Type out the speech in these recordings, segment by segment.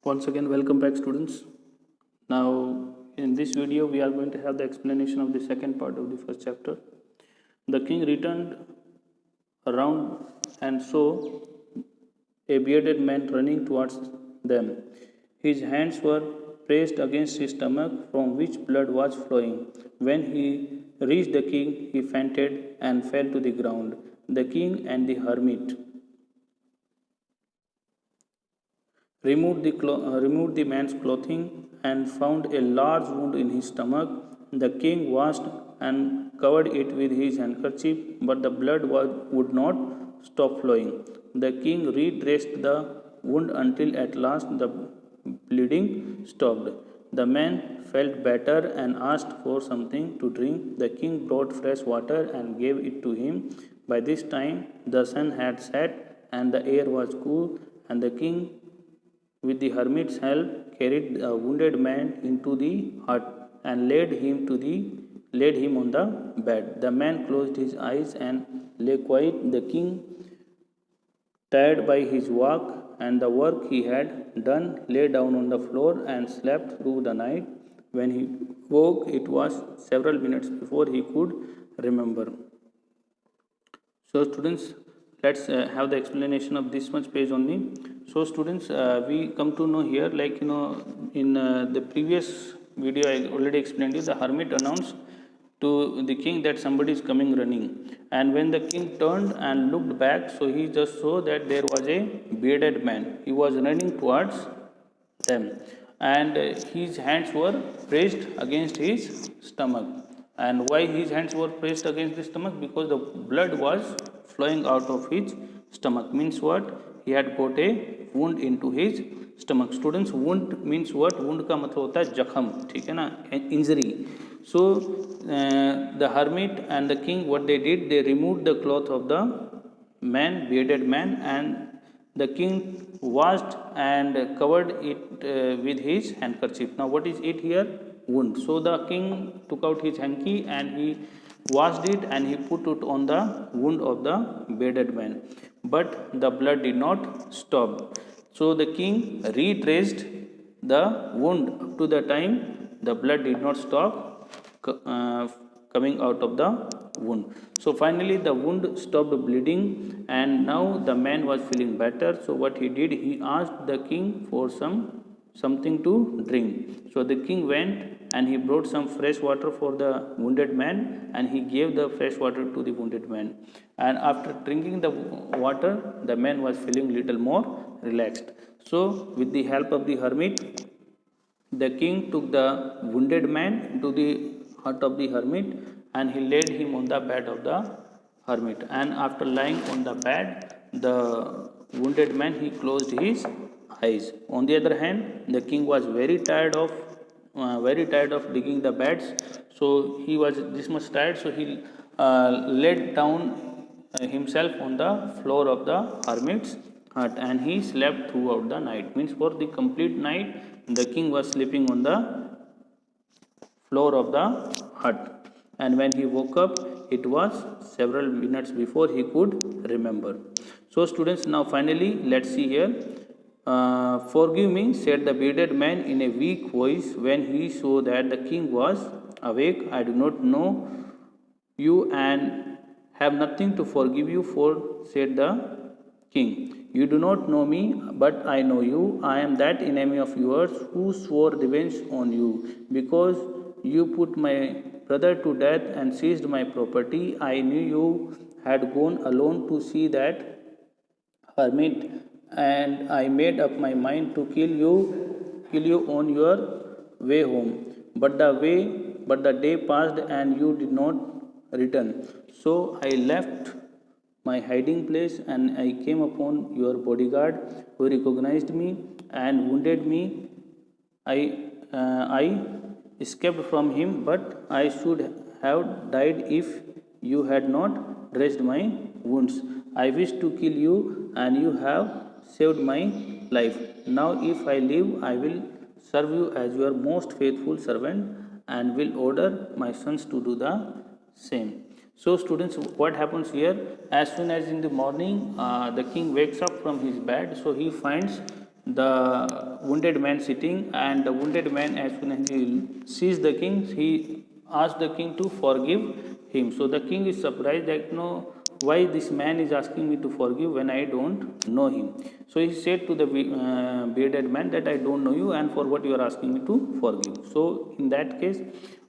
Once again, welcome back, students. Now, in this video, we are going to have the explanation of the second part of the first chapter. The king returned around and saw a bearded man running towards them. His hands were pressed against his stomach, from which blood was flowing. When he reached the king, he fainted and fell to the ground. The king and the hermit removed the man's clothing and found a large wound in his stomach. The king washed and covered it with his handkerchief, but the would not stop flowing. The king redressed the wound until at last the bleeding stopped. The man felt better and asked for something to drink. The king brought fresh water and gave it to him. By this time, the sun had set and the air was cool, and the king, with the hermit's help, carried the wounded man into the hut and laid him on the bed. The man closed his eyes and lay quiet. The king, tired by his walk and the work he had done, lay down on the floor and slept through the night. When he woke, it was several minutes before he could remember. So, students, let's have the explanation of this much page only. So, students, we come to know here, like in the previous video, I already explained you. The hermit announced to the king that somebody is coming running, and when the king turned and looked back, so he just saw that there was a bearded man. He was running towards them, and his hands were pressed against his stomach. And why his hands were pressed against the stomach? Because the blood was flowing out of his stomach. Means what? He had got a wound into his stomach. Students, wound means what? Wound का मतलब होता है जख्म, ठीक है ना, injury. So the hermit and the king, what they did, they removed the cloth of the man, bearded man, and the king washed and covered it with his handkerchief. Now, what is it here? Wound. So the king took out his hanky and he washed it and he put it on the wound of the bearded man. But the blood did not stop. So the king redressed the wound up to the time the blood did not stop coming out of the wound. So finally the wound stopped bleeding and now the man was feeling better. So what he did, he asked the king for something to drink. So the king went and he brought some fresh water for the wounded man and he gave the fresh water to the wounded man. And after drinking the water, the man was feeling little more relaxed. So with the help of the hermit, the king took the wounded man into the hut of the hermit and he laid him on the bed of the hermit. And after lying on the bed, the wounded man, he closed his eyes. On the other hand, the king was very tired of digging the beds. So he was this much tired. So he laid down himself on the floor of the hermit's hut and he slept throughout the night. Means for the complete night, the king was sleeping on the floor of the hut. And when he woke up, it was several minutes before he could remember. So, students, now finally, let's see here. Forgive me, said the bearded man in a weak voice when he saw that the king was awake. I do not know you and have nothing to forgive you for, said the king. You do not know me, but I know you. I am that enemy of yours who swore revenge on you because you put my brother to death and seized my property. I knew you had gone alone to see that hermit, and I made up my mind to kill you on your way home. But the day passed and you did not return. So I left my hiding place and I came upon your bodyguard who recognized me and wounded me. I escaped from him, but I should have died if you had not dressed my wounds. I wish to kill you, and you have saved my life. Now, if I live, I will serve you as your most faithful servant and will order my sons to do the same. So, students, what happens here? As soon as in the morning, the king wakes up from his bed, so he finds the wounded man sitting, and the wounded man, as soon as he sees the king, he asked the king to forgive him. So the king is surprised that, no, why this man is asking me to forgive when I don't know him. So he said to the bearded man that I don't know you, and for what you are asking me to forgive. So in that case,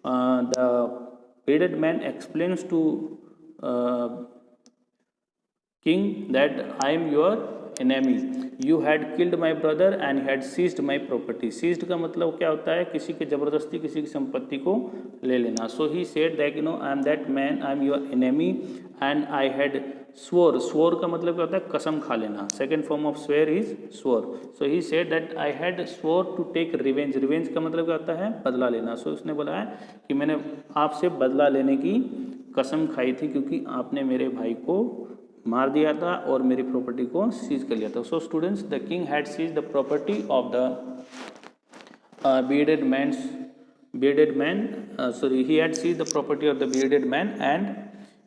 the bearded man explains to uh, king that I am your enemy. You had killed my brother and had seized my property. Seized का मतलब क्या होता है, किसी के जबरदस्ती किसी की संपत्ति को ले लेना. So he said that, I am that man, I am your enemy, and I had swore. Swore का मतलब क्या होता है, कसम खा लेना. Second form of swear is swore. So he said that I had swore to take revenge. Revenge का मतलब क्या होता है, बदला लेना. So उसने बोला है कि मैंने आपसे बदला लेने की कसम खाई थी, क्योंकि आपने मेरे भाई को मार दिया था और मेरी प्रॉपर्टी को सीज कर लिया था. So students, the king had seize the property of the bearded man. He had seized the property of the bearded man, and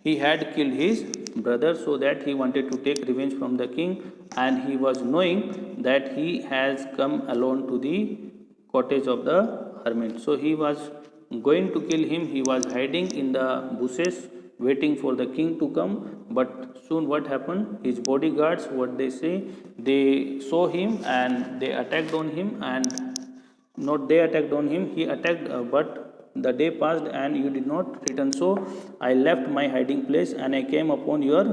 he had killed his brother, so that he wanted to take revenge from the king, and he was knowing that he has come alone to the cottage of the hermit. So he was going to kill him. He was hiding in the bushes waiting for the king to come, but soon what happened, his bodyguards, what they say, they saw him and they attacked on him, and not they attacked on him, he attacked, but the day passed and you did not return. So I left my hiding place and I came upon your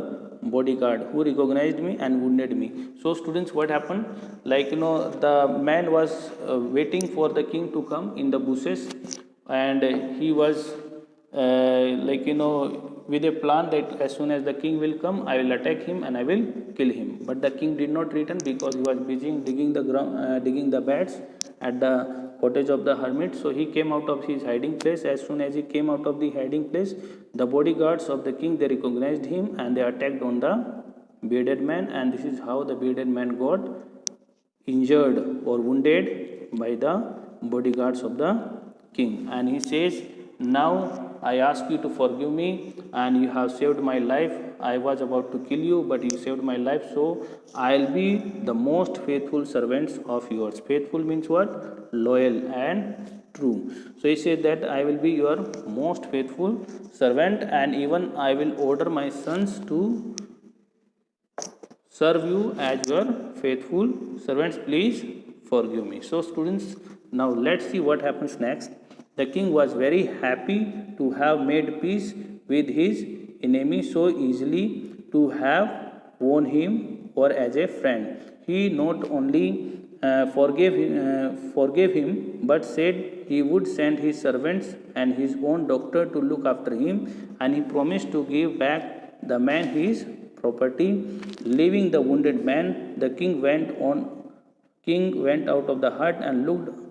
bodyguard, who recognized me and wounded me. So students, what happened, the man was waiting for the king to come in the bushes, and he was with a plan that as soon as the king will come, I will attack him and I will kill him. But the king did not return because he was busy digging the ground, digging the beds at the cottage of the hermit. So he came out of his hiding place. As soon as he came out of the hiding place, the bodyguards of the king, they recognized him and they attacked on the bearded man, and this is how the bearded man got injured or wounded by the bodyguards of the king. And he says, now I ask you to forgive me, and you have saved my life. I was about to kill you, but you saved my life, so I'll be the most faithful servants of yours. Faithful means what? Loyal and true. So he said that I will be your most faithful servant, and even I will order my sons to serve you as your faithful servants. Please forgive me. So students, now let's see what happens next. The king was very happy to have made peace with his enemy so easily, to have won him or as a friend. He not only forgave him, but said he would send his servants and his own doctor to look after him, and he promised to give back the man his property. Leaving the wounded man, the king went out of the hut and looked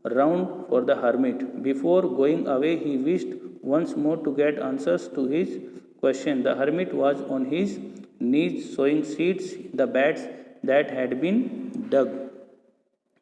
around for the hermit. Before going away, he wished once more to get answers to his question. The hermit was on his knees sowing seeds in the beds that had been dug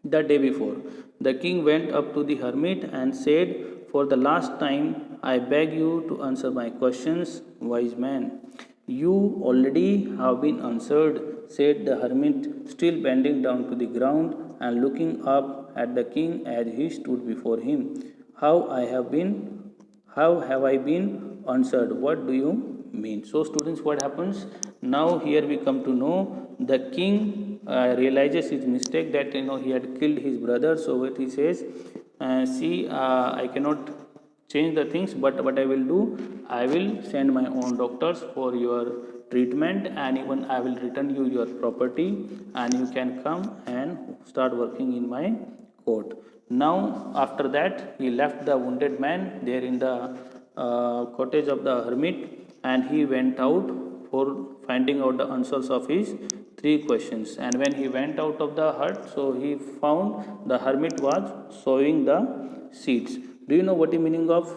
the day before. The king went up to the hermit and said, for the last time, I beg you to answer my questions, wise man. You already have been answered, said the hermit, still bending down to the ground and looking up at the king as he stood before him. How have I been answered? What do you mean? So students, what happens? Now here we come to know the king realizes his mistake, that he had killed his brother. So what he says, I cannot change the things, but what I will do, I will send my own doctors for your treatment, and even I will return you your property, and you can come and start working in my court. Now after that, he left the wounded man there in the cottage of the hermit, and he went out for finding out the answers of his 3 questions. And when he went out of the hut, so he found the hermit was sowing the seeds. Do you know what is meaning of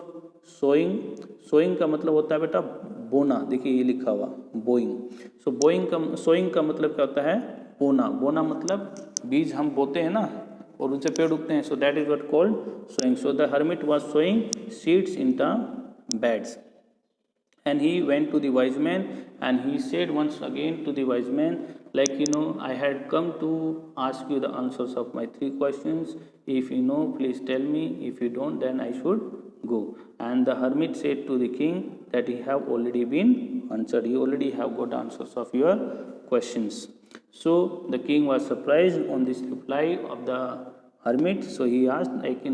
sowing? Sowing का मतलब होता है बेटा बोना. देखिए ये लिखा हुआ बोइंग. सो सोइंग का मतलब क्या होता है? बोना. बोना मतलब बीज हम बोते हैं ना और उनसे पेड़ उगते हैं. So that is what called sowing. So the hermit was sowing seeds in the beds. And he went to the wise man and he said once again to the wise man, like I had come to ask you the answers of my 3 questions. If you know, please tell me. If you don't, then I should go. And the hermit said to the king that he have already been answered, he already have got answers of your questions. So the king was surprised on this reply of the hermit. So he asked, like,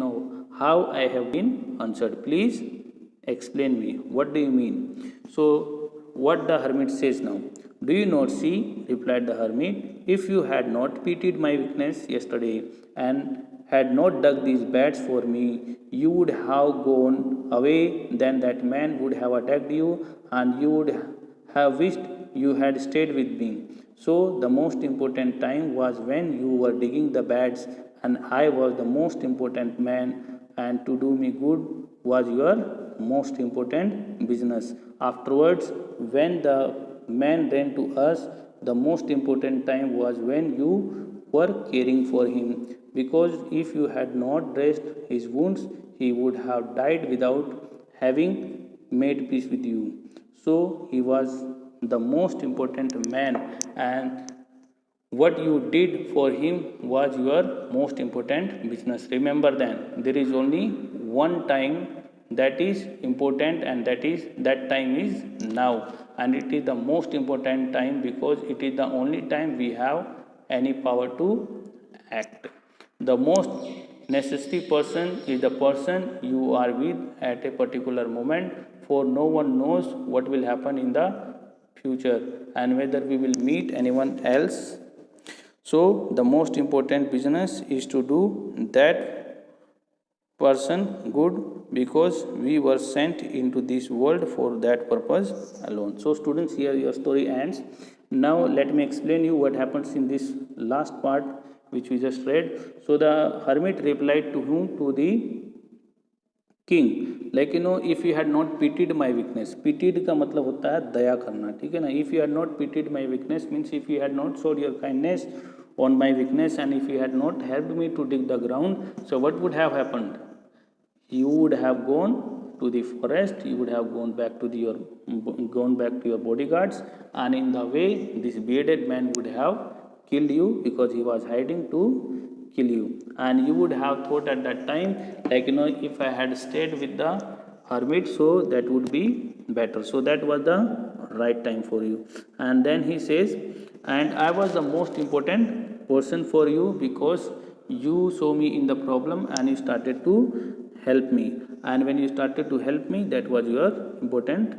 how I have been answered, please explain me, what do you mean? So what the hermit says now, do you not see, replied the hermit, if you had not pitied my weakness yesterday and had not dug these beds for me, you would have gone away, then that man would have attacked you, and you would have wished you had stayed with me. So the most important time was when you were digging the beds, and I was the most important man, and to do me good was your most important business. Afterwards, when the man ran to us, the most important time was when you were caring for him, because if you had not dressed his wounds, he would have died without having made peace with you. So he was the most important man, and what you did for him was your most important business. Remember, then there is only one time that is important, and that time is now, and it is the most important time because it is the only time we have any power to act. The most necessary person is the person you are with at a particular moment, for no one knows what will happen in the future and whether we will meet anyone else. So the most important business is to do that person good, because we were sent into this world for that purpose alone. So students, here your story ends. Now let me explain you what happens in this last part which we just read. So the hermit replied to whom? To the king, like if you had not pitied my weakness. Pitied का मतलब होता है दया करना, ठीक है ना. If you had not pitied my weakness means if you had not showed your kindness on my weakness, and if you had not helped me to dig the ground, so what would have happened? You would have gone to the forest, you would have gone back to your bodyguards, and in the way this bearded man would have killed you, because he was hiding to kill you. And you would have thought at that time, like if I had stayed with the hermit, so that would be better. So that was the right time for you. And then he says, and I was the most important person for you, because you saw me in the problem and you started to help me, and when you started to help me, that was your important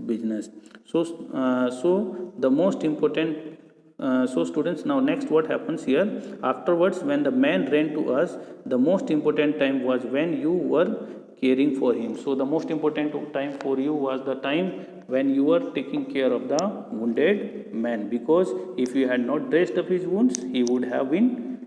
business. So the most important. So students, now next what happens here? Afterwards, when the man ran to us, the most important time was when you were caring for him. So the most important time for you was the time when you were taking care of the wounded man, because if you had not dressed up his wounds, he would have been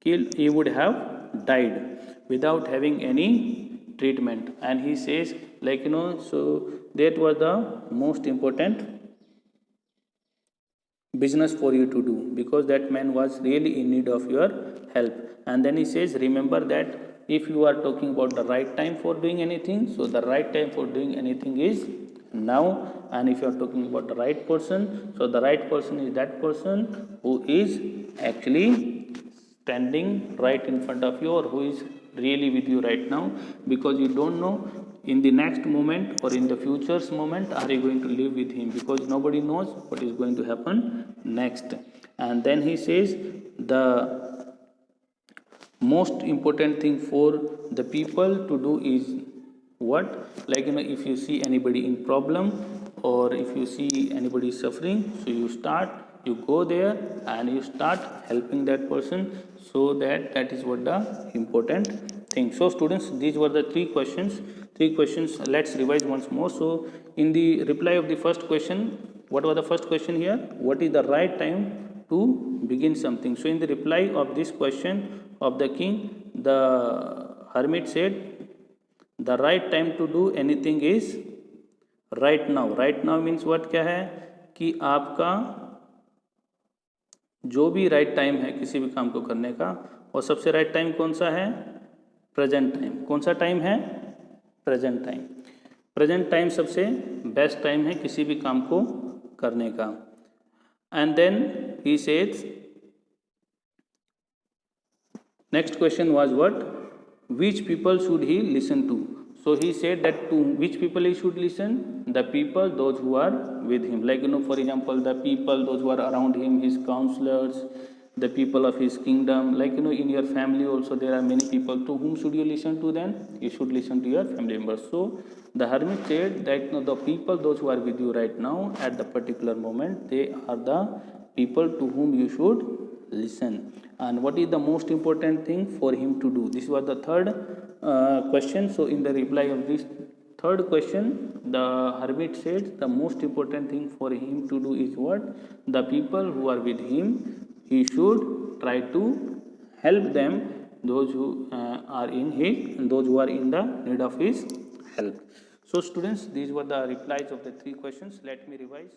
killed, he would have died without having any treatment. And he says, like so that was the most important business for you to do, because that man was really in need of your help. And then he says, remember that if you are talking about the right time for doing anything, so the right time for doing anything is now. And if you are talking about the right person, so the right person is that person who is actually standing right in front of you, or who is really with you right now, because you don't know in the next moment or in the future's moment are you going to live with him, because nobody knows what is going to happen next. And then he says, the most important thing for the people to do is what? Like if you see anybody in problem, or if you see anybody suffering, so you go there and you start helping that person. So that is what the important thing. So students, these were the three questions. Let's revise once more. So in the reply of the first question, what was the first question here? What is the right time to begin something? So in the reply of this question of the king, the hermit said, the right time to do anything is right now. Right now means what? क्या है कि आपका जो भी right time है किसी भी काम को करने का, और सबसे राइट टाइम कौन सा है? Present time. कौन सा टाइम है? Present time. प्रेजेंट टाइम सबसे बेस्ट टाइम है किसी भी काम को करने का. And then he says, next question was what? Which people should he listen to? So he said that to which people he should listen? The people, those who are with him. Like, for example, the people, those who are around him, his counselors, the people of his kingdom. Like, in your family also there are many people. To whom should you listen to then? You should listen to your family members. So the hermit said that the people, those who are with you right now at the particular moment, they are the people to whom you should listen. And what is the most important thing for him to do? This was the third question. So in the reply of this third question, the hermit said the most important thing for him to do is what? The people who are with him, he should try to help them, those who are in his, those who are in the need of his help. So students, these were the replies of the three questions. Let me revise.